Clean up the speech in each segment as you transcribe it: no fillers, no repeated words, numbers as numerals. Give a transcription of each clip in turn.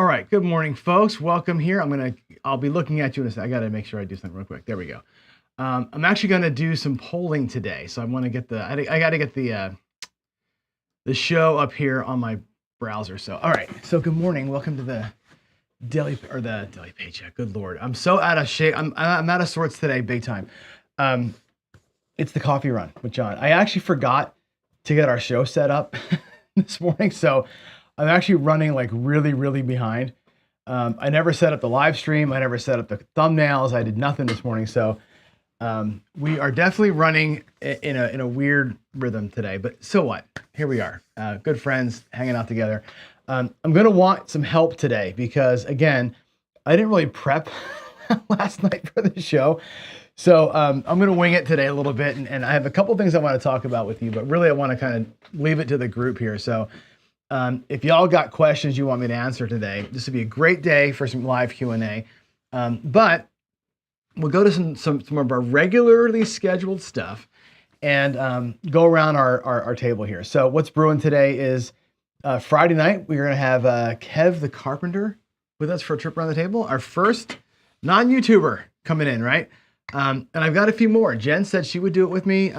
All right, good morning, folks. Welcome here. I'll be looking at you in a second. I got to make sure I do something real quick. There we go. I'm actually going to do some polling today, so I want to get I got to get the show up here on my browser. So, all right. So, good morning. Welcome to the daily paycheck. Good Lord, I'm so out of shape. I'm out of sorts today, big time. It's the coffee run with John. I actually forgot to get our show set up this morning, so I'm actually running like really behind. I never set up the live stream. I never set up the thumbnails. I did nothing this morning. So we are definitely running in a weird rhythm today, but so what? Here we are, good friends hanging out together. I'm going to want some help today because again, I didn't really prep last night for the show. So I'm going to wing it today a little bit. And I have a couple things I want to talk about with you, but really I want to kind of leave it to the group here. So if y'all got questions you want me to answer today, this would be a great day for some live Q&A. But we'll go to some of our regularly scheduled stuff and go around our table here. So what's brewing today is Friday night, we're going to have Kev the Carpenter with us for a trip around the table. Our first non-YouTuber coming in, right? And I've got a few more. Jen said she would do it with me.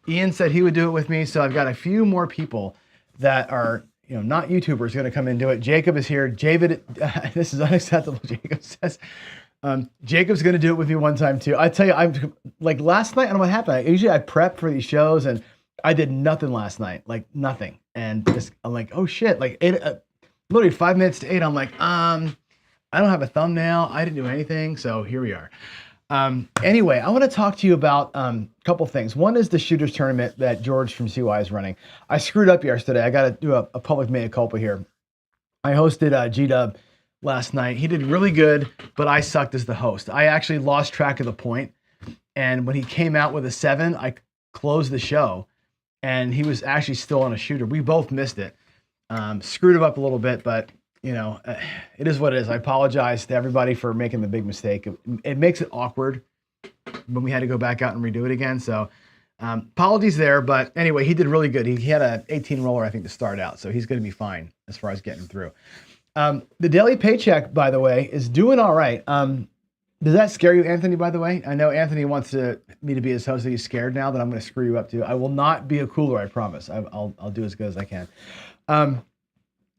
Ian said he would do it with me. So I've got a few more people that are not YouTubers going to come in and do it. Jacob is here. David, this is unacceptable. Jacob says, Jacob's going to do it with me one time too. I tell you, I'm like last night, I don't know what happened. Usually I prep for these shows and I did nothing last night, like nothing. And I'm like, oh shit, like literally 5 minutes to 8. I'm like, I don't have a thumbnail. I didn't do anything. So here we are. Anyway, I want to talk to you about a couple things. One is the shooters tournament that George from CY is running. I screwed up yesterday. I got to do a public mea culpa here. I hosted G-Dub last night. He did really good, but I sucked as the host. I actually lost track of the point. And when he came out with a 7, I closed the show and he was actually still on a shooter. We both missed it. Screwed him up a little bit, but it is what it is. I apologize to everybody for making the big mistake. It makes it awkward when we had to go back out and redo it again. So apologies there, but anyway, he did really good. He had an 18 roller, I think, to start out. So he's going to be fine as far as getting through. The daily paycheck, by the way, is doing all right. Does that scare you, Anthony, by the way? I know Anthony wants me to be his host, so he's scared now that I'm going to screw you up too. I will not be a cooler, I promise. I'll do as good as I can.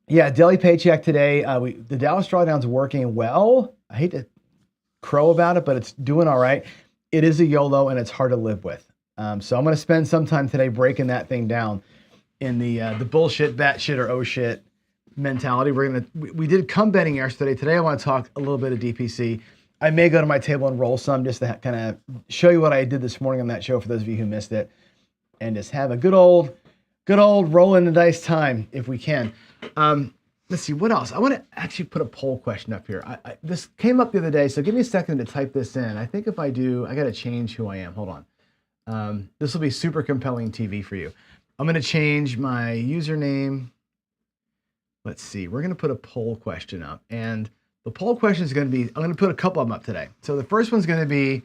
Yeah, daily paycheck today. The Dallas Drawdown's working well. I hate to crow about it, but it's doing all right. It is a YOLO and it's hard to live with. So I'm going to spend some time today breaking that thing down in the bullshit, batshit, or oh shit mentality. We did come betting yesterday. Today I want to talk a little bit of DPC. I may go to my table and roll some just to kind of show you what I did this morning on that show for those of you who missed it, and just have a good old rolling the dice time if we can. Let's see, what else? I want to actually put a poll question up here. This came up the other day, so give me a second to type this in. I think if I do, I got to change who I am. Hold on. This will be super compelling TV for you. I'm going to change my username. Let's see. We're going to put a poll question up. And the poll question is going to be, I'm going to put a couple of them up today. So the first one's going to be,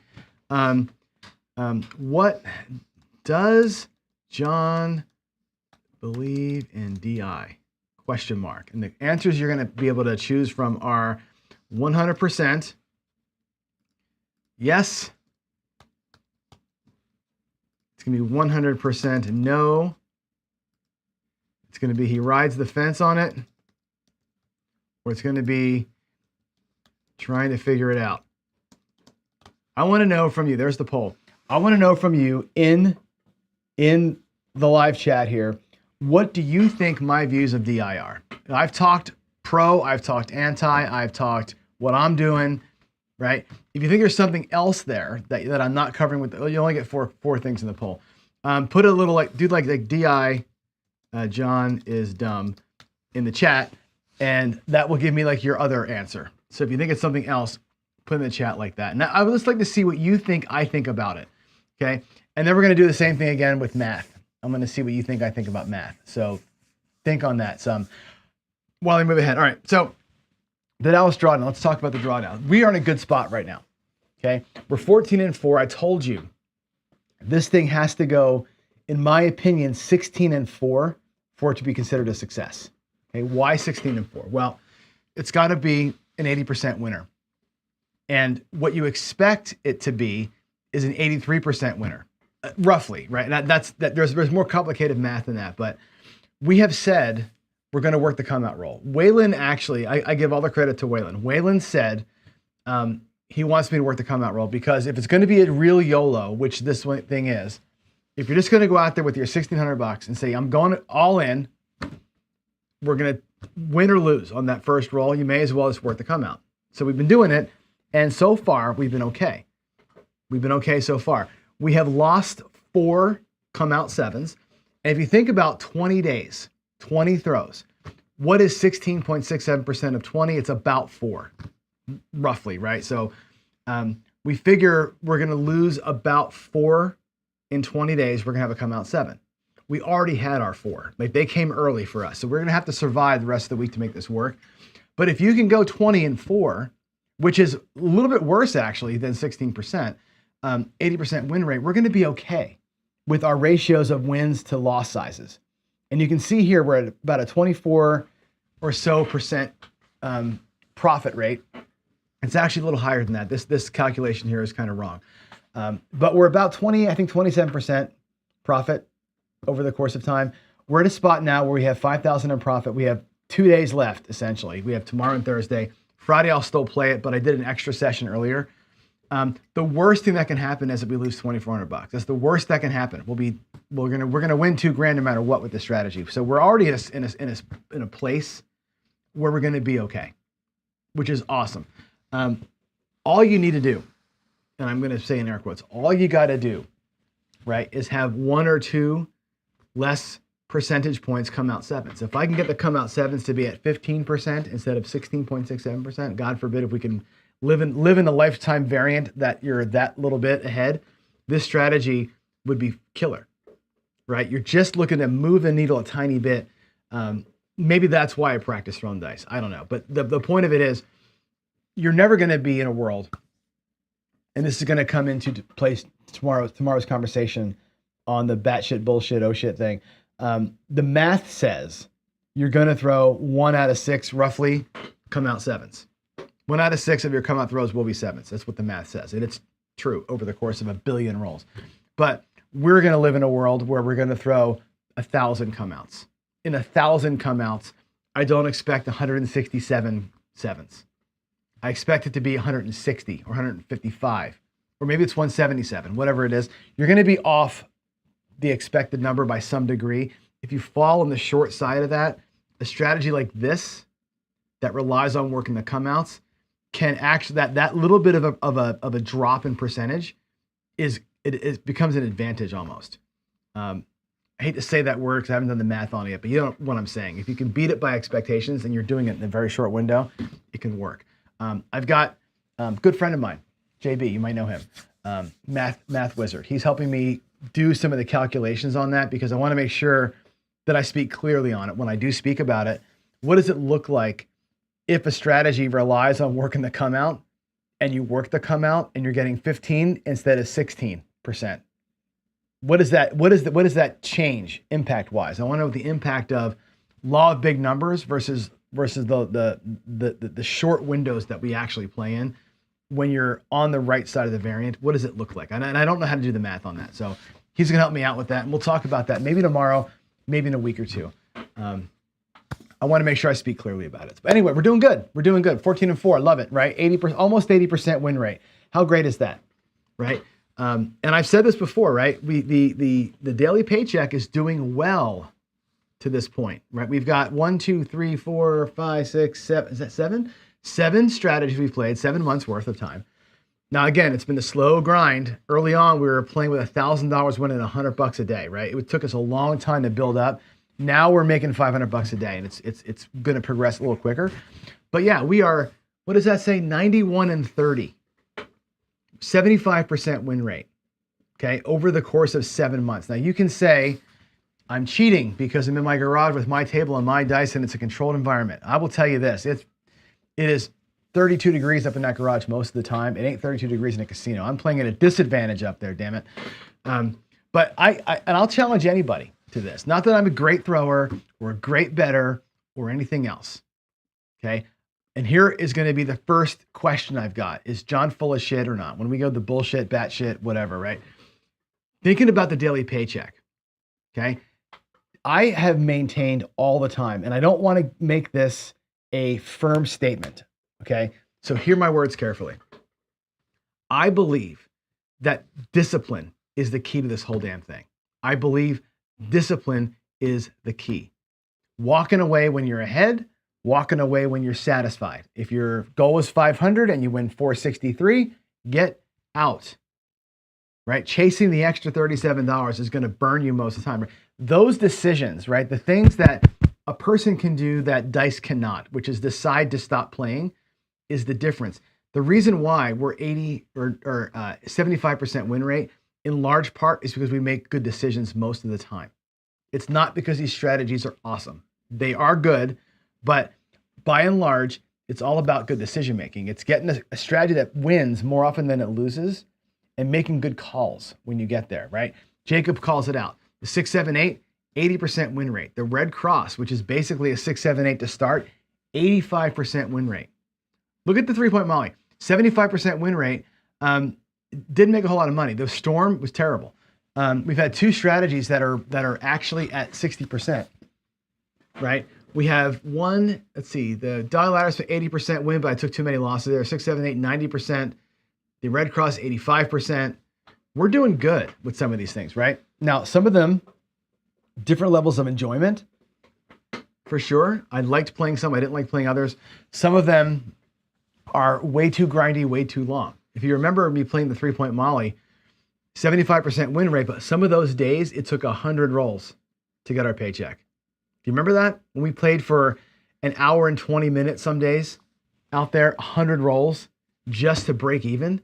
what does John believe in DI? Question mark. And the answers you're going to be able to choose from are 100% yes. It's going to be 100% no. It's going to be he rides the fence on it. Or it's going to be trying to figure it out. I want to know from you. There's the poll. I want to know from you in the live chat here. What do you think my views of DI are? I've talked pro, I've talked anti, I've talked what I'm doing, right? If you think there's something else there that I'm not covering with, you only get four things in the poll. Put a little like DI, John is dumb in the chat, and that will give me like your other answer. So if you think it's something else, put in the chat like that. Now I would just like to see what you think I think about it, okay? And then we're gonna do the same thing again with math. I'm going to see what you think I think about math. So think on that some while we move ahead. All right. So the Dallas Drawdown. Let's talk about the drawdown. We are in a good spot right now. Okay. We're 14-4. I told you this thing has to go, in my opinion, 16-4 for it to be considered a success. Okay. Why 16-4? Well, it's got to be an 80% winner. And what you expect it to be is an 83% winner, roughly, right? There's more complicated math than that, but we have said we're going to work the come out roll. Waylon actually, I give all the credit to Waylon. Waylon said he wants me to work the come out roll because if it's going to be a real YOLO, which this thing is, if you're just going to go out there with your $1,600 and say, I'm going all in, we're going to win or lose on that first roll, you may as well just work the come out. So we've been doing it. And so far, we've been okay. We've been okay so far. We have lost 4 come out 7s. And if you think about 20 days, 20 throws, what is 16.67% of 20? It's about 4, roughly, right? So we figure we're going to lose about 4 in 20 days. We're going to have a come out 7. We already had our 4. Like they came early for us. So we're going to have to survive the rest of the week to make this work. But if you can go 20 and 4, which is a little bit worse actually than 16%, 80% win rate, we're going to be okay with our ratios of wins to loss sizes. And you can see here we're at about a 24 or so percent profit rate. It's actually a little higher than that. This calculation here is kind of wrong. But we're about 27% profit over the course of time. We're at a spot now where we have 5,000 in profit. We have 2 days left, essentially. We have tomorrow and Thursday. Friday, I'll still play it, but I did an extra session earlier. The worst thing that can happen is that we lose $2,400. That's the worst that can happen. We're gonna win $2,000 no matter what with this strategy. So we're already in a place where we're gonna be okay, which is awesome. All you need to do, and I'm gonna say in air quotes, all you got to do, right, is have 1 or 2 less percentage points come out 7s. If I can get the come out 7s to be at 15% instead of 16.67%, God forbid if we can live in the lifetime variant that you're that little bit ahead, this strategy would be killer, right? You're just looking to move the needle a tiny bit. Maybe that's why I practice throwing dice. I don't know. But the point of it is you're never going to be in a world, and this is going to come into place tomorrow's conversation on the batshit bullshit oh shit thing. The math says you're going to throw 1 out of 6 roughly come out 7s. 1 out of 6 of your come out throws will be 7s. That's what the math says. And it's true over the course of 1 billion rolls. But we're going to live in a world where we're going to throw 1,000 come outs. In 1,000 come outs, I don't expect 167 7s. I expect it to be 160 or 155, or maybe it's 177, whatever it is. You're going to be off the expected number by some degree. If you fall on the short side of that, a strategy like this that relies on working the come outs can actually, that little bit of a drop in percentage it becomes an advantage almost. I hate to say that word because I haven't done the math on it yet, but you know what I'm saying. If you can beat it by expectations and you're doing it in a very short window, it can work. I've got a good friend of mine, JB, you might know him, math wizard. He's helping me do some of the calculations on that because I want to make sure that I speak clearly on it. When I do speak about it, what does it look like if a strategy relies on working the come out and you work the come out and you're getting 15 instead of 16%? What does that change impact wise? I want to know the impact of law of big numbers versus the short windows that we actually play in. When you're on the right side of the variant, what does it look like? And I don't know how to do the math on that. So he's going to help me out with that. And we'll talk about that maybe tomorrow, maybe in a week or two. I want to make sure I speak clearly about it. But anyway, we're doing good. 14-4. Love it, right? 80%, almost 80% win rate. How great is that, right? And I've said this before, right? The daily paycheck is doing well to this point, right? We've got 1, 2, 3, 4, 5, 6, 7. Is that 7? 7 strategies we've played, 7 months worth of time. Now, again, it's been a slow grind. Early on, we were playing with $1,000 winning $100 a day, right? It took us a long time to build up. Now we're making $500 a day, and it's going to progress a little quicker. But yeah, we are, what does that say? 91-30, 75% win rate, okay, over the course of 7 months. Now you can say, I'm cheating because I'm in my garage with my table and my dice and it's a controlled environment. I will tell you this, it is 32 degrees up in that garage most of the time. It ain't 32 degrees in a casino. I'm playing at a disadvantage up there, damn it. But I'll challenge anybody to this. Not that I'm a great thrower or a great bettor or anything else, okay? And here is going to be the first question I've got. Is John full of shit or not? When we go the bullshit, batshit, whatever, right? Thinking about the daily paycheck, okay? I have maintained all the time, and I don't want to make this a firm statement, okay? So hear my words carefully. I believe that discipline is the key to this whole damn thing. I believe discipline is the key. Walking away when you're ahead, walking away when you're satisfied. If your goal is 500 and you win 463, get out, right? Chasing the extra $37 is going to burn you most of the time. Those decisions, right? The things that a person can do that dice cannot, which is decide to stop playing, is the difference. The reason why we're 80 or 75% win rate in large part is because we make good decisions most of the time. It's not because these strategies are awesome. They are good, but by and large, it's all about good decision making. It's getting a strategy that wins more often than it loses and making good calls when you get there, right? Jacob calls it out. The 678, 80% win rate. The red cross, which is basically a 678 to start, 85% win rate. Look at the 3-point Molly, 75% win rate. Didn't make a whole lot of money. The storm was terrible. We've had two strategies that are actually at 60%, right? We have one, let's see, the Dollar Ladders for 80% win, but I took too many losses there. 6, 7, 8, 90%. The Red Cross, 85%. We're doing good with some of these things, right? Now, some of them, different levels of enjoyment, for sure. I liked playing some. I didn't like playing others. Some of them are way too grindy, way too long. If you remember me playing the 3-point Molly, 75% win rate, but some of those days, it took 100 rolls to get our paycheck. Do you remember that? When we played for an hour and 20 minutes some days out there, 100 rolls just to break even,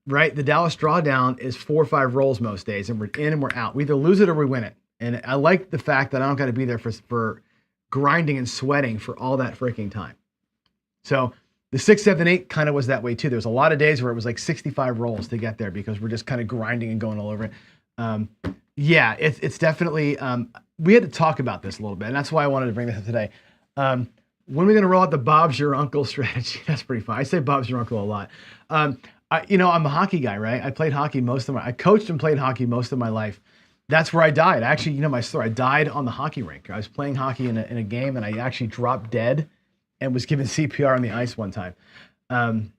right? The Dallas Drawdown is 4 or 5 rolls most days, and we're in and we're out. We either lose it or we win it. And I like the fact that I don't got to be there for grinding and sweating for all that freaking time. So the 6, 7, 8 kind of was that way too. There's a lot of days where it was like 65 rolls to get there because we're just kind of grinding and going all over it. Yeah, it's definitely, we had to talk about this a little bit, and that's why I wanted to bring this up today. When are we going to roll out the Bob's Your Uncle strategy? That's pretty fun. I say Bob's Your Uncle a lot. I'm a hockey guy, right? I played hockey I coached and played hockey most of my life. That's where I died. Actually, my story, I died on the hockey rink. I was playing hockey in a game, and I actually dropped dead and was given CPR on the ice one time.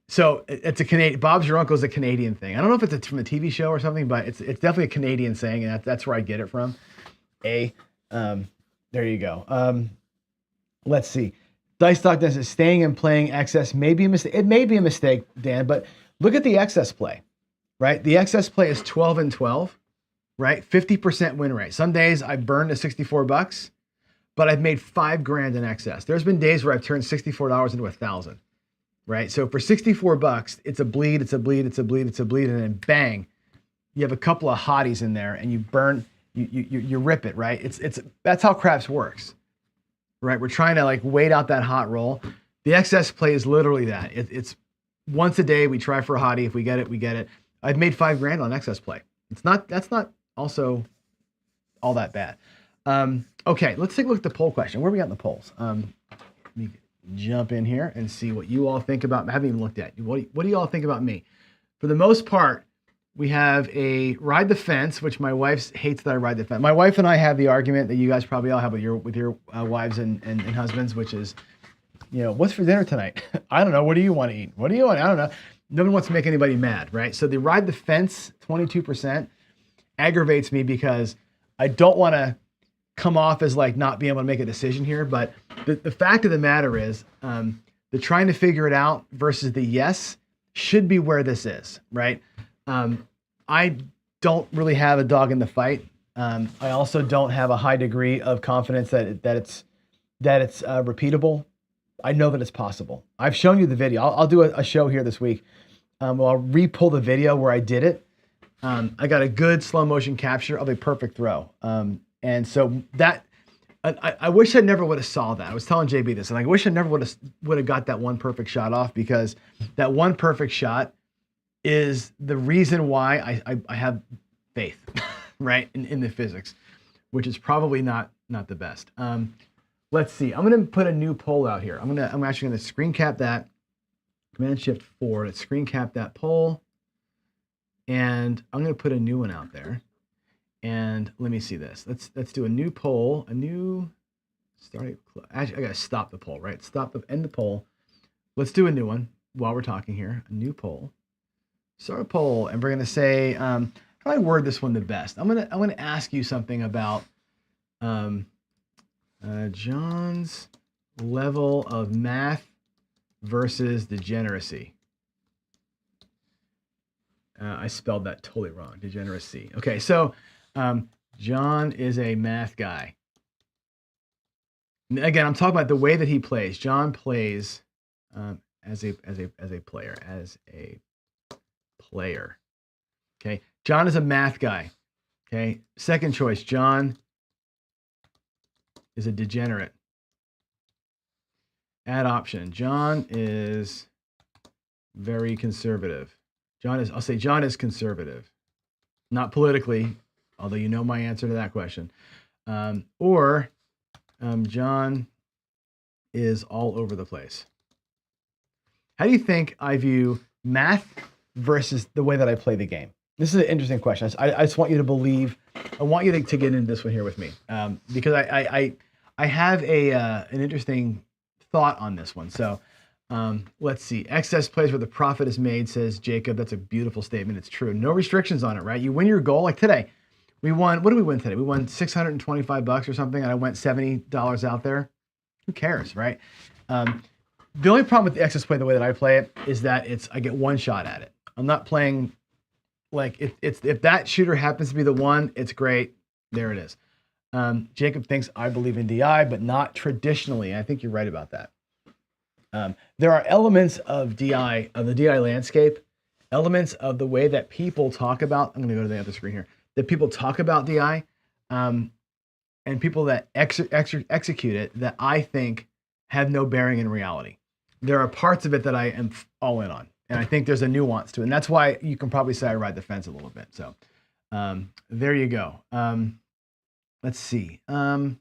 So it's a Canadian, Bob's Your Uncle is a Canadian thing. I don't know if it's from a TV show or something, but it's definitely a Canadian saying, and that's where I get it from. There you go. Let's see. Dice Doc says staying and playing excess may be a mistake. It may be a mistake, Dan, but look at the excess play, right? The excess play is 12 and 12, right? 50% win rate. Some days I burned to $64, but I've made $5,000 in excess. There's been days where I've turned $64 into $1,000, right? So for $64, it's a bleed, it's a bleed, it's a bleed, it's a bleed, and then bang, you have a couple of hotties in there, and you burn, you rip it, right? That's how craps works, right? We're trying to like wait out that hot roll. The excess play is literally that. It's once a day we try for a hottie. If we get it, we get it. I've made $5,000 on excess play. That's not also all that bad. Okay, let's take a look at the poll question. Where are we at in the polls? Let me jump in here and see what you all think about. I haven't even looked at. What do you all think about me? For the most part, we have a ride the fence, which my wife hates that I ride the fence. My wife and I have the argument that you guys probably all have with your wives and husbands, which is, what's for dinner tonight? I don't know. What do you want to eat? What do you want? I don't know. No one wants to make anybody mad, right? So the ride the fence, 22%, aggravates me because I don't want to come off as like not being able to make a decision here. But the fact of the matter is the trying to figure it out versus the yes should be where this is, right? I don't really have a dog in the fight. I also don't have a high degree of confidence that it's repeatable. I know that it's possible. I've shown you the video. I'll do a show here this week. I'll re-pull the video where I did it. I got a good slow motion capture of a perfect throw. And so that, I wish I never would have saw that. I was telling JB this, and I wish I never would have got that one perfect shot off, because that one perfect shot is the reason why I have faith, right, in the physics, which is probably not the best. let's see. I'm gonna put a new poll out here. I'm actually gonna screen cap that. Command Shift 4 to screen cap that poll, and I'm gonna put a new one out there. And let me see this. Let's do a new poll. A new starting. Actually, I gotta stop the poll. Right? End the poll. Let's do a new one while we're talking here. A new poll. Start a poll, and we're gonna say. How do I word this one the best? I'm gonna ask you something about John's level of math versus degeneracy. I spelled that totally wrong. Degeneracy. Okay, so John is a math guy. Again, I'm talking about the way that he plays. John plays as a player. Okay, John is a math guy. Okay, second choice, John is a degenerate. Add option. John is very conservative. I'll say John is conservative. Not politically, although you know my answer to that question. Or John is all over the place. How do you think I view math versus the way that I play the game? This is an interesting question. I just want you to believe. I want you to get into this one here with me because I have an interesting thought on this one. So let's see. Excess plays where the profit is made, says Jacob. That's a beautiful statement. It's true. No restrictions on it, right? You win your goal. Like today, we won. What did we win today? We won $625 or something, and I went $70 out there. Who cares, right? The only problem with the excess play, the way that I play it, is that I get one shot at it. I'm not playing like if that shooter happens to be the one, it's great. There it is. Jacob thinks I believe in DI, but not traditionally. I think you're right about that. There are elements of DI, of the DI landscape, elements of the way that people talk about. I'm going to go to the other screen here. That people talk about DI, and people that execute it that I think have no bearing in reality. There are parts of it that I am all in on, and I think there's a nuance to it, and that's why you can probably say I ride the fence a little bit. So there you go. Let's see. To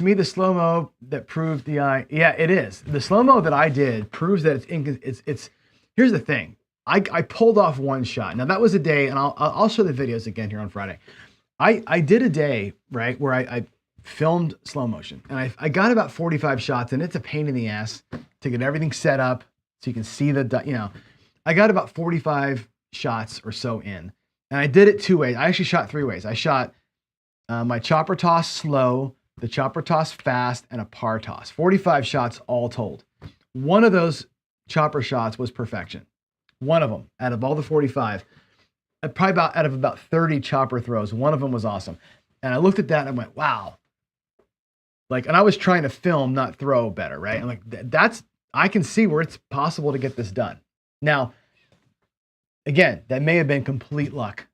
me, the slow-mo that proved DI, yeah, it is. The slow-mo that I did proves that it's. Here's the thing. I pulled off one shot. Now that was a day, and I'll show the videos again here on Friday. I did a day, right, where I filmed slow motion, and I got about 45 shots, and it's a pain in the ass to get everything set up so you can see I got about 45 shots or so in, and I did it two ways. I actually shot three ways. I shot my chopper toss slow, the chopper toss fast, and a par toss. 45 shots all told. One of those chopper shots was perfection. One of them out of all the 45. Probably out of about 30 chopper throws, one of them was awesome. And I looked at that and I went, wow. And I was trying to film, not throw better, right? I'm like, I can see where it's possible to get this done. Now, again, that may have been complete luck,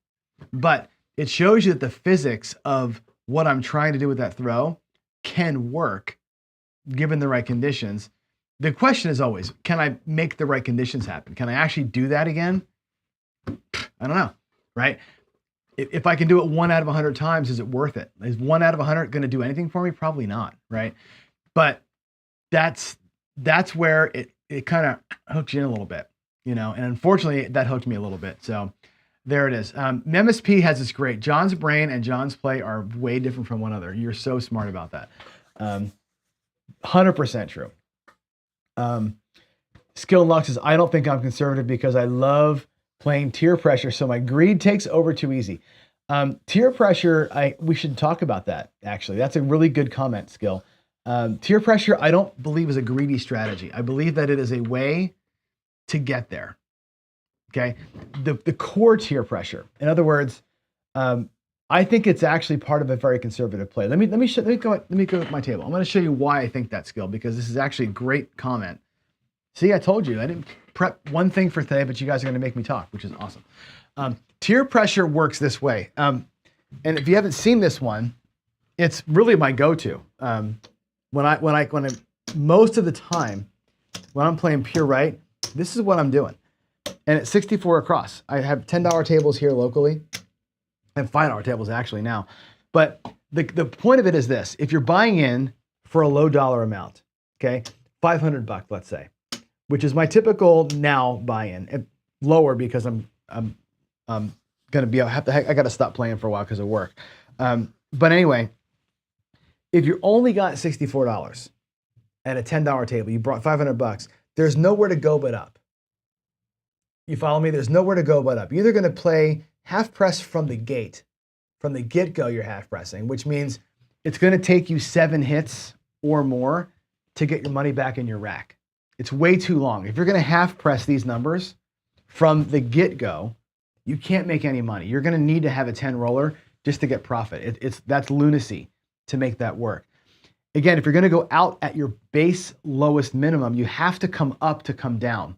but it shows you that the physics of what I'm trying to do with that throw can work given the right conditions. The question is always, can I make the right conditions happen? Can I actually do that again? I don't know, right? If I can do it 1 out of 100 times, is it worth it? Is 1 out of 100 going to do anything for me? Probably not, right? But that's where it kind of hooks you in a little bit, and unfortunately that hooked me a little bit. So there it is. MSP has this great, John's brain and John's play are way different from one another. You're so smart about that. 100% true. Skill Lux says, I don't think I'm conservative because I love playing tier pressure, so my greed takes over too easy. Tier pressure, we should talk about that, actually. That's a really good comment, Skill. Tier pressure, I don't believe is a greedy strategy. I believe that it is a way to get there. Okay? The core tier pressure. In other words, I think it's actually part of a very conservative play. Let me go with my table. I'm going to show you why I think that, Skill, because this is actually a great comment. See, I told you, I didn't prep one thing for today, but you guys are going to make me talk, which is awesome. Tier pressure works this way. And if you haven't seen this one, it's really my go-to. Most of the time when I'm playing pure right, this is what I'm doing. And it's 64 across. I have $10 tables here locally. I have $5 tables actually now. But the point of it is this: if you're buying in for a low dollar amount, okay, $500, let's say, which is my typical now buy-in, lower because I'm gonna be I got to stop playing for a while because of work. But anyway, if you only got $64 at a $10 table, you brought $500. There's nowhere to go but up. You follow me? There's nowhere to go but up. You're either going to play half press from the gate, from the get-go. You're half pressing, which means it's going to take you 7 hits or more to get your money back in your rack. It's way too long. If you're going to half press these numbers from the get-go, you can't make any money. You're going to need to have a 10 roller just to get profit. That's lunacy to make that work. Again, if you're going to go out at your base lowest minimum, you have to come up to come down,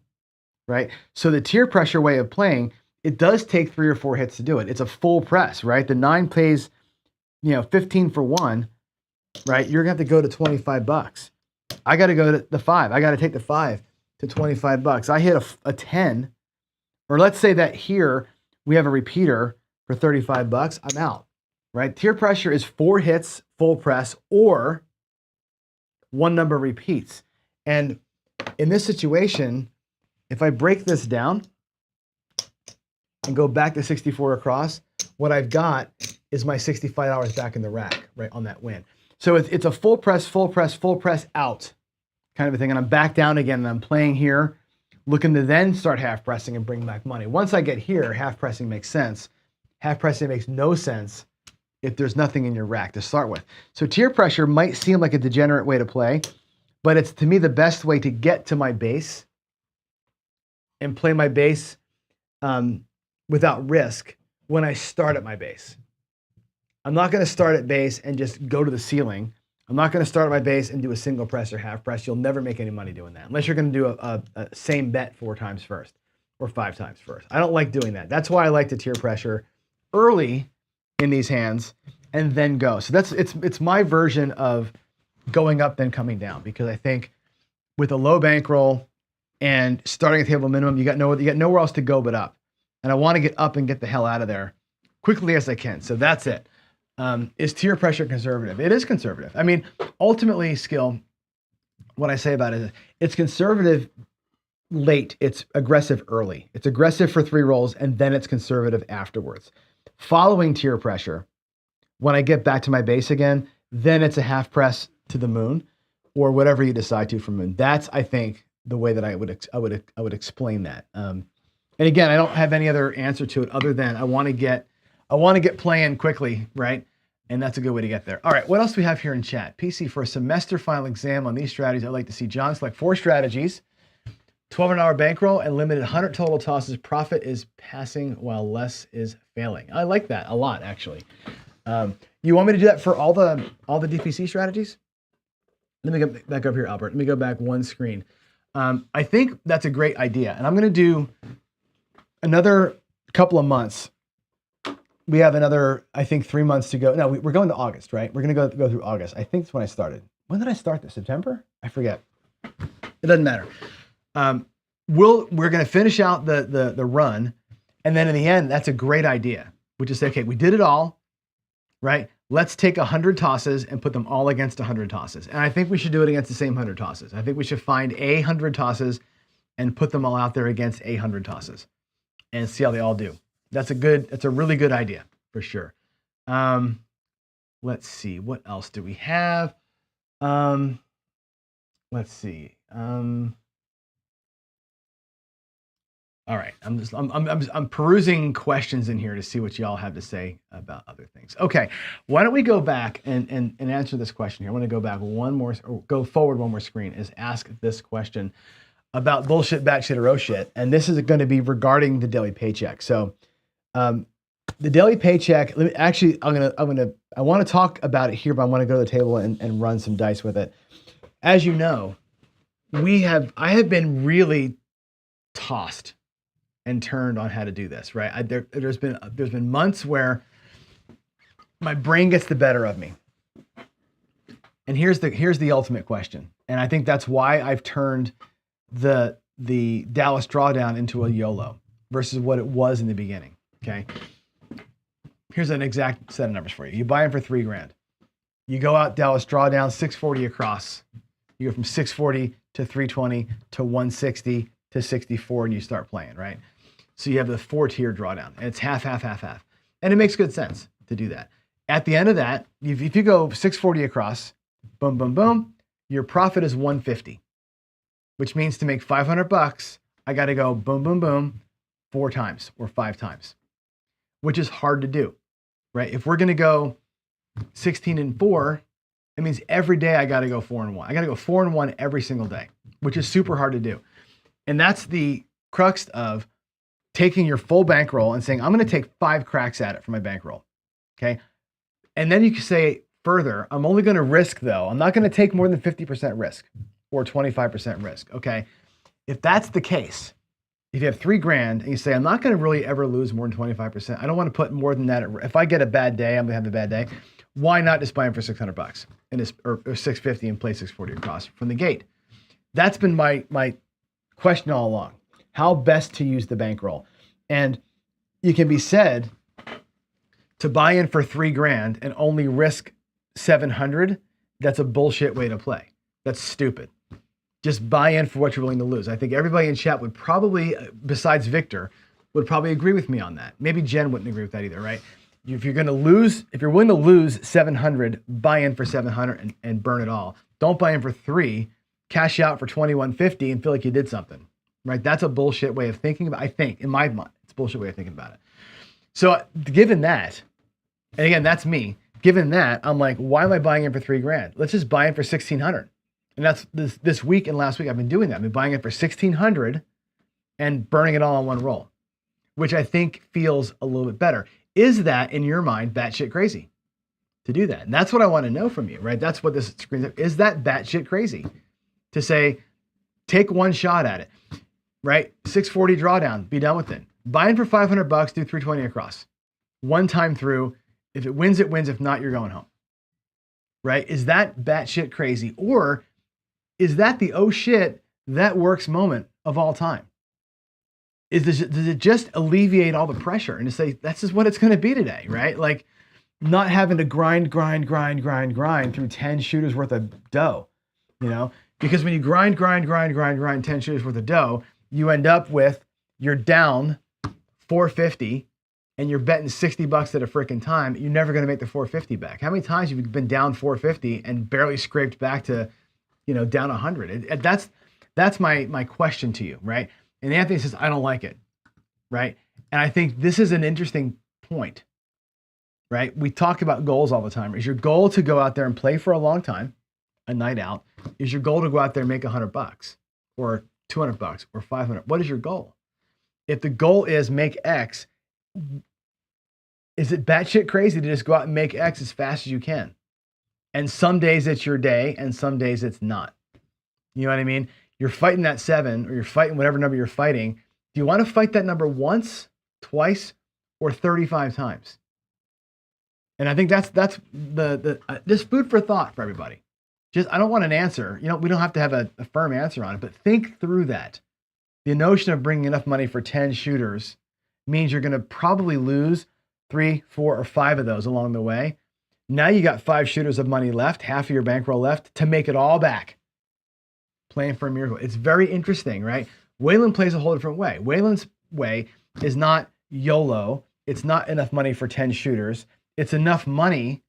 right? So the tier pressure way of playing, it does take 3 or 4 hits to do it. It's a full press, right? The 9 pays, 15 for 1, right? You're going to have to go to $25. I got to go to the 5. I got to take the 5 to $25. I hit a 10, or let's say that here we have a repeater for $35. I'm out, right? Tier pressure is 4 hits, full press, or 1 number repeats. And in this situation, if I break this down and go back to 64 across, what I've got is my $65 back in the rack, right, on that win. So it's a full press, full press, full press out kind of a thing. And I'm back down again, and I'm playing here, looking to then start half pressing and bring back money. Once I get here, half pressing makes sense. Half pressing makes no sense if there's nothing in your rack to start with. So tier pressure might seem like a degenerate way to play, but it's, to me, the best way to get to my base and play my base without risk when I start at my base. I'm not going to start at base and just go to the ceiling. I'm not going to start at my base and do a single press or half press. You'll never make any money doing that unless you're going to do a same bet 4 times first or 5 times first. I don't like doing that. That's why I like to tier pressure early in these hands and then go. So it's my version of going up then coming down, because I think with a low bankroll and starting at table minimum, you got nowhere else to go but up. And I want to get up and get the hell out of there quickly as I can. So that's it. Is tier pressure conservative? It is conservative. I mean, ultimately, Skill, what I say about it is it's conservative late. It's aggressive early. It's aggressive for 3 rolls, and then it's conservative afterwards. Following tier pressure, when I get back to my base again, then it's a half press to the moon, or whatever you decide to from moon. That's, I think, the way that I would explain that. And again, I don't have any other answer to it other than I want to get playing quickly, right? And that's a good way to get there. All right, what else do we have here in chat? PC, for a semester final exam on these strategies, I'd like to see John select 4 strategies, $1,200 bankroll, and limited 100 total tosses. Profit is passing while less is failing. I like that a lot, actually. You want me to do that for all the DPC strategies? Let me go back up here, Albert. Let me go back one screen. I think that's a great idea, and I'm going to do another couple of months. We have another, I think, 3 months to go. No, we're going to August, right? We're going to go through August. I think that's when I started. When did I start this? September? I forget. It doesn't matter. We're going to finish out the run, and then in the end, that's a great idea. We just say, okay, we did it all, right? Let's take 100 tosses and put them all against 100 tosses. And I think we should do it against the same 100 tosses. I think we should find 100 tosses and put them all out there against 100 tosses and see how they all do. That's a really good idea for sure. Let's see, what else do we have? Let's see. All right, I'm perusing questions in here to see what y'all have to say about other things. Okay, why don't we go back and answer this question here? I want to go back go forward one more screen. Is ask this question about bullshit, batshit, or oh shit, and this is going to be regarding the daily paycheck. So, the daily paycheck. I want to talk about it here, but I want to go to the table and run some dice with it. As you know, I have been really tossed and turned on how to do this, right? There's been months where my brain gets the better of me. And here's the ultimate question. And I think that's why I've turned the Dallas Drawdown into a YOLO versus what it was in the beginning, okay? Here's an exact set of numbers for you. You buy them for $3,000. You go out Dallas drawdown 640 across. You go from 640 to 320 to 160 to 64 and you start playing, right? So you have the 4-tier drawdown and it's half, half, half, half. And it makes good sense to do that. At the end of that, if you go 640 across, boom, boom, boom, your profit is 150, which means to make 500 bucks, I got to go boom, boom, boom, 4 times or 5 times, which is hard to do, right? If we're going to go 16 and 4, it means every day I got to go 4 and 1. I got to go 4 and 1 every single day, which is super hard to do. And that's the crux of taking your full bankroll and saying, I'm going to take 5 cracks at it for my bankroll. Okay. And then you can say further, I'm only going to risk though. I'm not going to take more than 50% risk or 25% risk. Okay. If that's the case, if you have $3,000 and you say, I'm not going to really ever lose more than 25%. I don't want to put more than that. If I get a bad day, I'm going to have a bad day. Why not just buy them for 600 bucks and or 650 and play 640 across from the gate? That's been my question all along. How best to use the bankroll. And you can be said to buy in for $3,000 and only risk 700. That's a bullshit way to play. That's stupid. Just buy in for what you're willing to lose. I think everybody in chat would probably, besides Victor, would probably agree with me on that. Maybe Jen wouldn't agree with that either, right? If you're going to lose, if you're willing to lose 700, buy in for 700 and burn it all. Don't buy in for 3, cash out for 2150 and feel like you did something, right? That's a bullshit way of thinking about, I think, in my mind, it's a bullshit way of thinking about it. So given that, and again, that's me, given that, I'm like, why am I buying in for $3,000? Let's just buy in for 1,600. And that's this week and last week, I've been doing that. I've been buying it for 1,600 and burning it all on one roll, which I think feels a little bit better. Is that, in your mind, batshit crazy to do that? And that's what I want to know from you, right? That's what this screen is. That batshit crazy to say, take one shot at it, right? 640 drawdown, be done with it. Buy in for 500 bucks, do 320 across. One time through. If it wins, it wins. If not, you're going home, right? Is that batshit crazy? Or is that the oh shit, that works moment of all time? Does it just alleviate all the pressure and to say, that's just what it's going to be today, right? Like not having to grind through 10 shooters worth of dough, you know? Because when you grind 10 shooters worth of dough, you end up with, you're down 450 and you're betting 60 bucks at a freaking time. You're never going to make the 450 back. How many times have you been down 450 and barely scraped back to, down 100? That's my question to you, right? And Anthony says, I don't like it, right? And I think this is an interesting point, right? We talk about goals all the time. Is your goal to go out there and play for a long time, a night out? Is your goal to go out there and make $100 or 200 bucks or 500? What is your goal? If the goal is make X, is it batshit crazy to just go out and make X as fast as you can? And some days it's your day and some days it's not. You know what I mean? You're fighting that 7 or you're fighting whatever number you're fighting. Do you want to fight that number once, twice, or 35 times? And I think that's the just food for thought for everybody. Just, I don't want an answer. We don't have to have a firm answer on it, but think through that. The notion of bringing enough money for 10 shooters means you're going to probably lose 3, 4, or 5 of those along the way. Now you got 5 shooters of money left, half of your bankroll left to make it all back. Playing for a miracle. It's very interesting, right? Waylon plays a whole different way. Waylon's way is not YOLO. It's not enough money for 10 shooters. It's enough money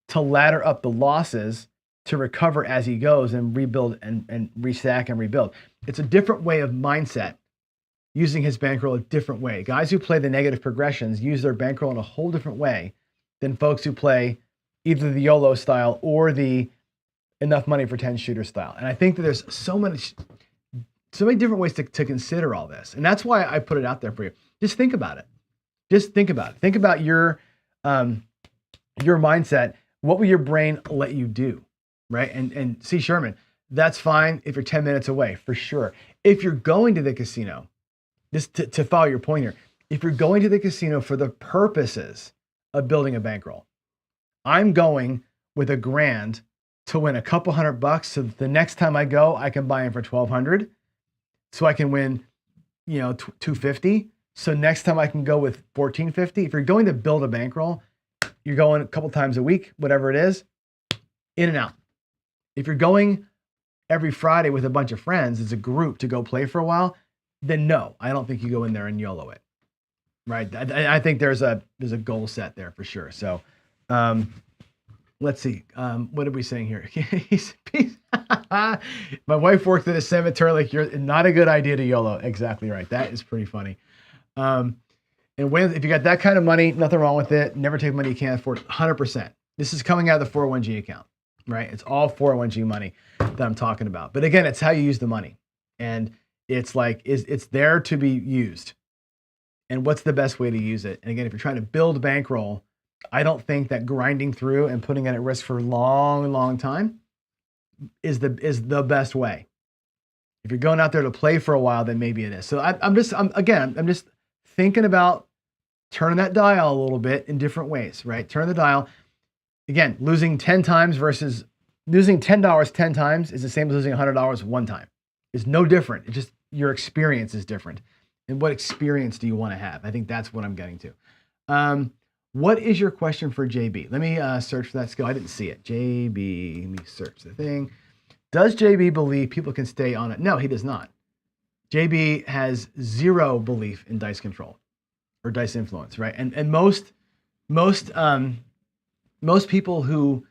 to ladder up the losses to recover as he goes and rebuild and restack and rebuild. It's a different way of mindset, using his bankroll a different way. Guys who play the negative progressions use their bankroll in a whole different way than folks who play either the YOLO style or the enough money for 10 shooter style. And I think that there's so many different ways to consider all this. And that's why I put it out there for you. Just think about it. Think about your mindset. What will your brain let you do? Right? And C. Sherman, that's fine if you're 10 minutes away, for sure. If you're going to the casino, just to follow your point here, if you're going to the casino for the purposes of building a bankroll, I'm going with $1,000 to win a couple $100 so that the next time I go, I can buy in for 1,200 so I can win, $250. So next time I can go with $1,450. If you're going to build a bankroll, you're going a couple times a week, whatever it is, in and out. If you're going every Friday with a bunch of friends as a group to go play for a while, then no, I don't think you go in there and YOLO it. Right. I think there's a goal set there for sure. So let's see. What are we saying here? My wife worked at a cemetery. Like, you're not a good idea to YOLO. Exactly right. That is pretty funny. And if you got that kind of money, nothing wrong with it. Never take money you can't afford. 100%. This is coming out of the 401g account, right? It's all 401g money that I'm talking about. But again, it's how you use the money. And it's like, it's there to be used. And what's the best way to use it? And again, if you're trying to build bankroll, I don't think that grinding through and putting it at risk for a long, long time is the best way. If you're going out there to play for a while, then maybe it is. So I'm just thinking about turning that dial a little bit in different ways, right? Turn the dial. Again, losing 10 times versus losing $10 10 times is the same as losing $100 one time. It's no different. It's just your experience is different. And what experience do you want to have? I think that's what I'm getting to. What is your question for JB? Let me search for that skill. I didn't see it. JB, let me search the thing. Does JB believe people can stay on it? No, he does not. JB has zero belief in dice control or dice influence, right? And most people who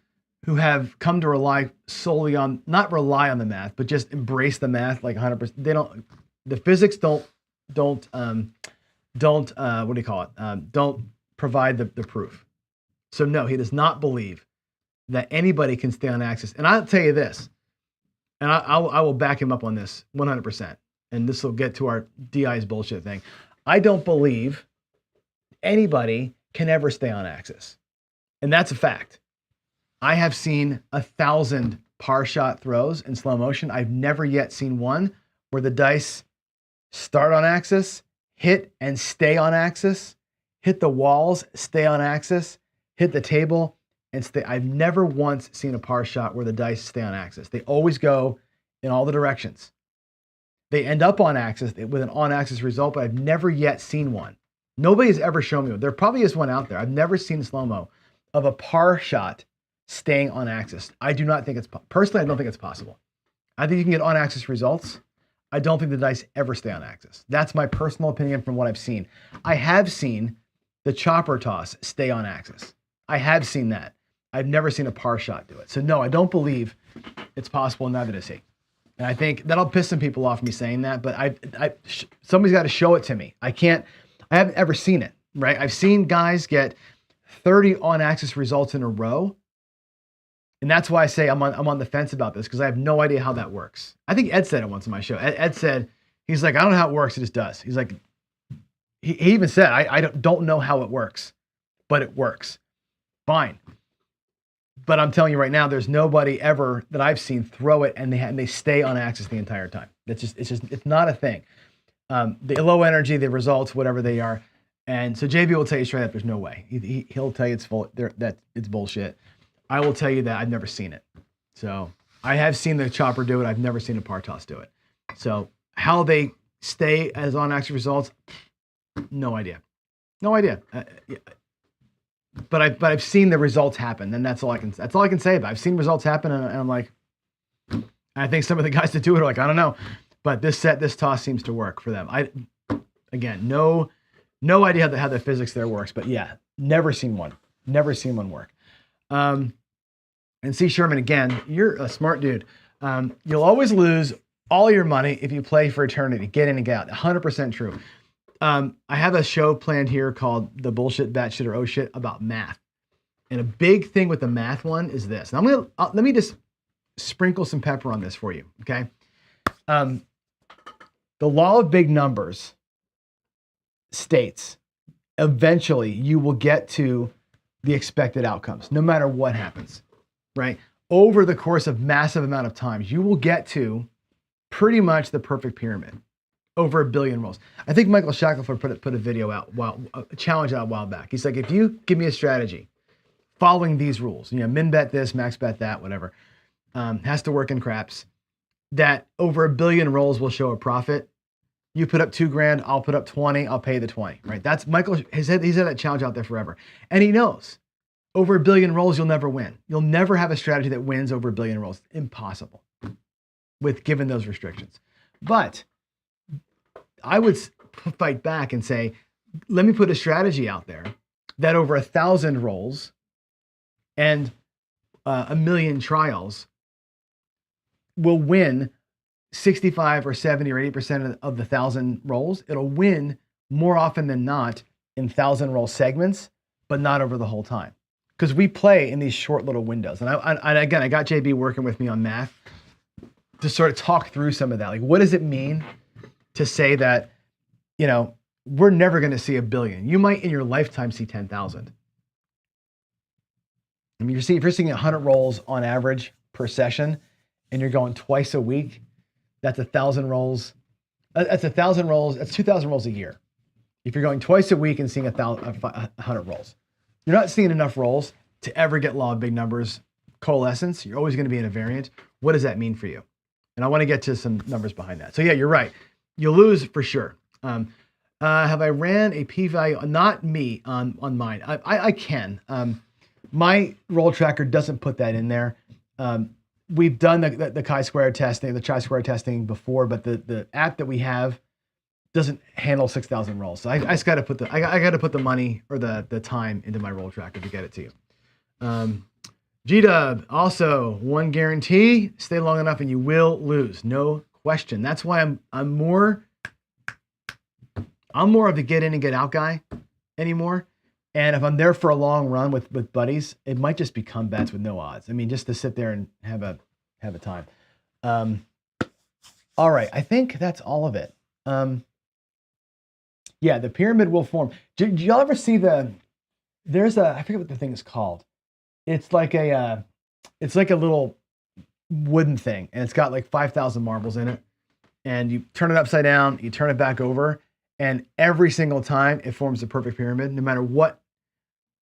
have come to rely solely on, not rely on the math, but just embrace the math like 100%. The physics don't provide the proof. So no, he does not believe that anybody can stay on axis. And I'll tell you this, and I will back him up on this 100%. And this will get to our DI's bullshit thing. I don't believe anybody can ever stay on axis. And that's a fact. I have seen 1,000 par shot throws in slow motion. I've never yet seen one where the dice start on axis, hit and stay on axis, hit the walls, stay on axis, hit the table, and stay. I've never once seen a par shot where the dice stay on axis. They always go in all the directions. They end up on axis with an on-axis result, but I've never yet seen one. Nobody's ever shown me one. There probably is one out there. I've never seen slow-mo of a par shot staying on axis. I do not think personally, I don't think it's possible. I think you can get on-axis results. I don't think the dice ever stay on axis. That's my personal opinion from what I've seen. I have seen the chopper toss stay on axis. I have seen that. I've never seen a par shot do it. So no, I don't believe it's possible, neither does he. And I think that'll piss some people off me saying that, but somebody's got to show it to me. I haven't ever seen it, right? I've seen guys get 30 on-axis results in a row. And that's why I say I'm on the fence about this, because I have no idea how that works. I think Ed said it once on my show. Ed said, he's like, I don't know how it works. It just does. He's like, he even said, I don't know how it works, but it works. Fine. But I'm telling you right now, there's nobody ever that I've seen throw it and they stay on axis the entire time. It's not a thing. The low energy, the results, whatever they are. And so JB will tell you straight up, there's no way. He'll tell you that it's bullshit. I will tell you that I've never seen it. So I have seen the chopper do it. I've never seen a par toss do it. So how they stay as on axis results, no idea. No idea. But I've seen the results happen, and that's all I can say about it. I've seen results happen, and I'm like, I think some of the guys that do it are like, I don't know, but this toss seems to work for them. Again, no idea how the physics there works, but yeah, never seen one work. And C. Sherman, again, you're a smart dude. You'll always lose all your money if you play for eternity. Get in and get out. 100% true. I have a show planned here called The Bullshit, Batshit, or Oh Shit about math. And a big thing with the math one is this. And let me just sprinkle some pepper on this for you, okay? The law of big numbers states eventually you will get to the expected outcomes, no matter what happens, right? Over the course of massive amount of times, you will get to pretty much the perfect pyramid. Over 1 billion rolls. I think Michael Shackelford put a video out, a challenge out a while back. He's like, if you give me a strategy following these rules, min bet this, max bet that, whatever, has to work in craps, that over 1 billion rolls will show a profit. You put up $2,000, I'll put up 20, I'll pay the 20, right? That's Michael, he's had that challenge out there forever. And he knows over 1 billion rolls, you'll never win. You'll never have a strategy that wins over 1 billion rolls. Impossible with given those restrictions. But I would fight back and say, let me put a strategy out there that over 1,000 rolls and 1 million trials will win 65 or 70 or 80% of the 1,000 rolls. It'll win more often than not in 1,000 roll segments, but not over the whole time. Because we play in these short little windows. And again, I got JB working with me on math to sort of talk through some of that. Like, what does it mean to say that, you know, we're never going to see 1 billion. You might in your lifetime see 10,000. I mean, if you're seeing 100 rolls on average per session and you're going twice a week, that's 1,000 rolls. That's 1,000 rolls. That's 2,000 rolls a year. If you're going twice a week and seeing 100 rolls, you're not seeing enough rolls to ever get law of big numbers coalescence. You're always going to be in a variant. What does that mean for you? And I want to get to some numbers behind that. So yeah, you're right. You'll lose for sure. Have I ran a p-value? Not me on mine. I can. My roll tracker doesn't put that in there. We've done the chi-square testing, the chi-square testing before, but the app that we have doesn't handle 6,000 rolls. So I just got to put I got to put the money or the time into my roll tracker to get it to you. G-Dub, also one guarantee: stay long enough and you will lose, no question. That's why I'm more of the get in and get out guy anymore. And if I'm there for a long run with buddies, it might just become bets with no odds. I mean, just to sit there and have a time. All right, I think that's all of it. Yeah, the pyramid will form. Do y'all ever see I forget what the thing is called. It's like a little wooden thing, and it's got like 5,000 marbles in it. And you turn it upside down, you turn it back over, and every single time it forms a perfect pyramid, no matter what.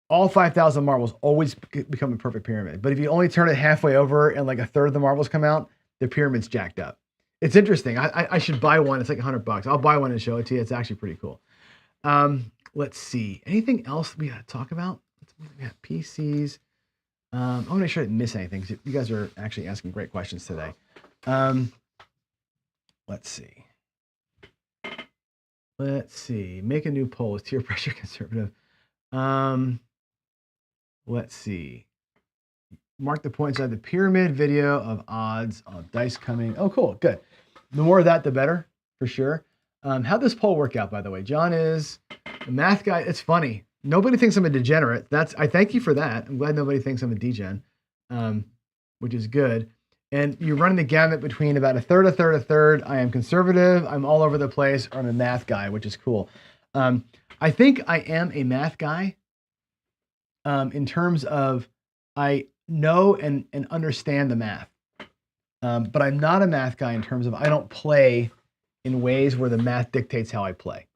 All 5,000 marbles always become a perfect pyramid. But if you only turn it halfway over and like a third of the marbles come out, the pyramid's jacked up. It's interesting. I should buy one. It's like $100. I'll buy one and show it to you. It's actually pretty cool. Let's see. Anything else we got to talk about? We got PCs. I want to make sure I didn't miss anything, because you guys are actually asking great questions today. Let's see. Make a new poll. Is tier pressure conservative? Let's see. Mark the points on the pyramid video of odds of dice coming. Oh, cool. Good. The more of that, the better, for sure. How'd this poll work out, by the way? John is a math guy. It's funny. Nobody thinks I'm a degenerate. I thank you for that. I'm glad nobody thinks I'm a degen, which is good. And you're running the gamut between about a third. I am conservative. I'm all over the place. Or I'm a math guy, which is cool. I think I am a math guy in terms of I know and understand the math. But I'm not a math guy in terms of I don't play in ways where the math dictates how I play.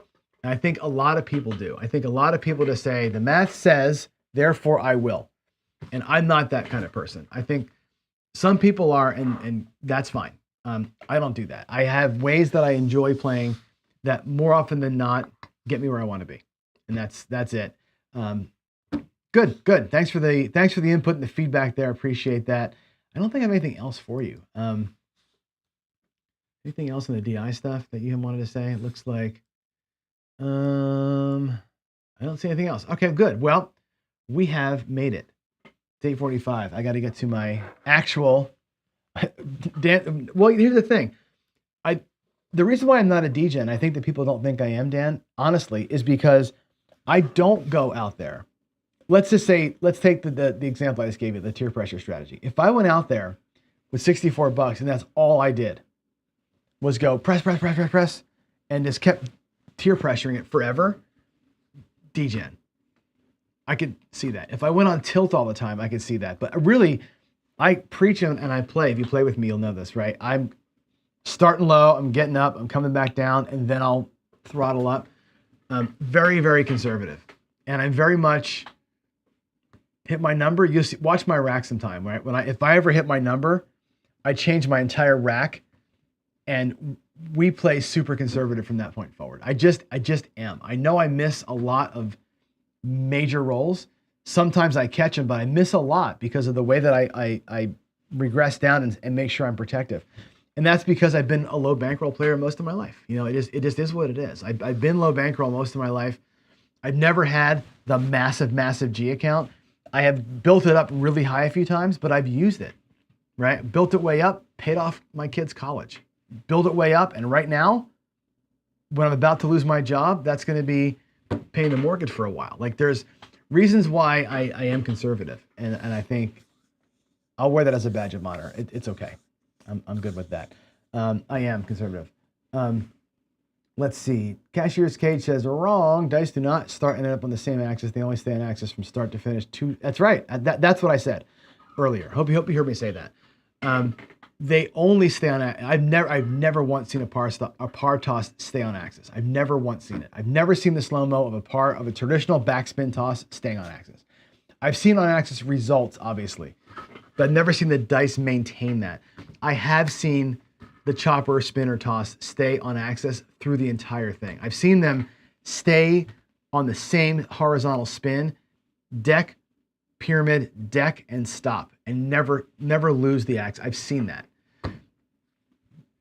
And I think a lot of people do. I think a lot of people just say, the math says, therefore I will. And I'm not that kind of person. I think some people are, and that's fine. I don't do that. I have ways that I enjoy playing that more often than not get me where I want to be. And that's it. Good. Thanks for the input and the feedback there. Appreciate that. I don't think I have anything else for you. Anything else in the DI stuff that you wanted to say? It looks like I don't see anything else. Okay, good. Well, we have made it. Day 45. I got to get to my actual Dan. Well, here's the thing. The reason why I'm not a degen, I think that people don't think I am, Dan, honestly, is because I don't go out there. Let's take the example I just gave you, the tier pressure strategy. If I went out there with $64 and that's all I did was go press, and just kept tier pressuring it forever, degen. I could see that. If I went on tilt all the time, I could see that. But really, I preach and I play. If you play with me, you'll know this, right? I'm starting low, I'm getting up, I'm coming back down, and then I'll throttle up. Very, very conservative. And I very much hit my number. You watch my rack sometime, right? If I ever hit my number, I change my entire rack, and we play super conservative from that point forward. I just am. I know I miss a lot of major rolls, Sometimes I catch them, but I miss a lot because of the way that I regress down and make sure I'm protective. And that's because I've been a low bankroll player most of my life. You know, it just is what it is. I've been low bankroll most of my life. I've never had the massive G account. I have built it up really high a few times, but I've used it, right? Built it way up, paid off my kids' college. Build it way up, and right now, when I'm about to lose my job, that's going to be paying the mortgage for a while. Like, there's reasons why I am conservative, and I think I'll wear that as a badge of honor. It's okay. I'm good with that. I am conservative. Let's see. Cashier's Cage says, wrong. Dice do not start and end up on the same axis. They only stay on axis from start to finish. That's right. That's what I said earlier. Hope you heard me say that. They only stay on. I've never once seen a par toss stay on axis. I've never once seen it. I've never seen the slow mo of a traditional backspin toss staying on axis. I've seen on axis results, obviously, but I've never seen the dice maintain that. I have seen the chopper, spin, or toss stay on axis through the entire thing. I've seen them stay on the same horizontal spin, deck, pyramid, deck, and stop, and never lose the axis. I've seen that.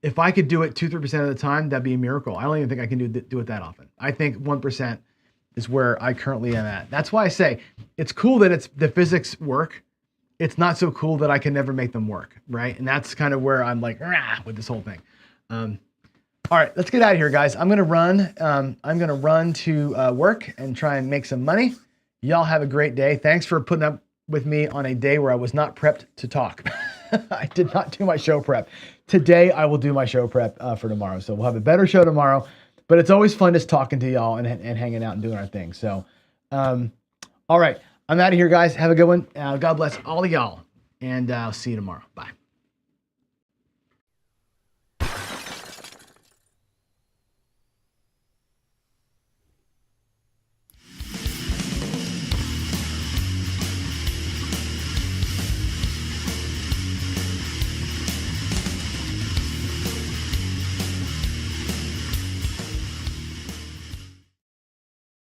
If I could do it 2-3% of the time, that'd be a miracle. I don't even think I can do it that often. I think 1% is where I currently am at. That's why I say it's cool that the physics work. It's not so cool that I can never make them work, right? And that's kind of where I'm like, rah, with this whole thing. All right, let's get out of here, guys. I'm gonna run. I'm gonna run to work and try and make some money. Y'all have a great day. Thanks for putting up with me on a day where I was not prepped to talk. I did not do my show prep. Today, I will do my show prep for tomorrow. So we'll have a better show tomorrow. But it's always fun just talking to y'all and hanging out and doing our thing. So, all right. I'm out of here, guys. Have a good one. God bless all of y'all. And I'll see you tomorrow. Bye.